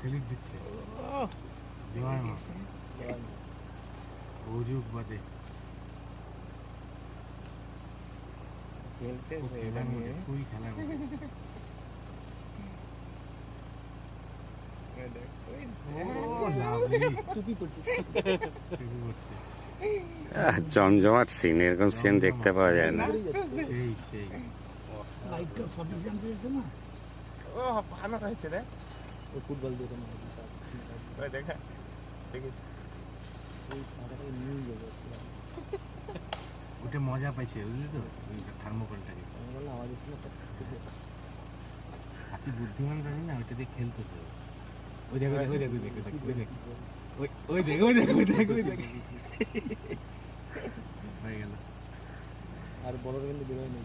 স্যালিড দিচ্ছে জয় মা ওযুগ বাদে খেলতে খেলার মধ্যে ফুল খেলার মধ্যে টুপি করছে জমজমাট সিন, এরকম সিন দেখতে পাওয়া যায় না। সেই সেই লাইটটা সাফিসিয়েন্ট হয়েছে না? ও ভালো হয়েছে রে। ও ফুটবল দিয়ে ওই দেখা দেখেছি ওই টাকাটা নিয়ে যাবে। ওটা মজা পাইছে বুঝলি তো ওই থার্মোকলটাকে আমি বললাম আওয়াজ হচ্ছে না। হাতি বুদ্ধিমান জানি না ওইটা দিয়ে খেলতেছে ওই দেখ ওই দেখ ওই দেখ ওই দেখ ওই দেখ ওই দেখ ওই দেখ ওই দেখ ওই দেখ হয়ে গেল আর বড় কিন্তু বেরোয় নেই।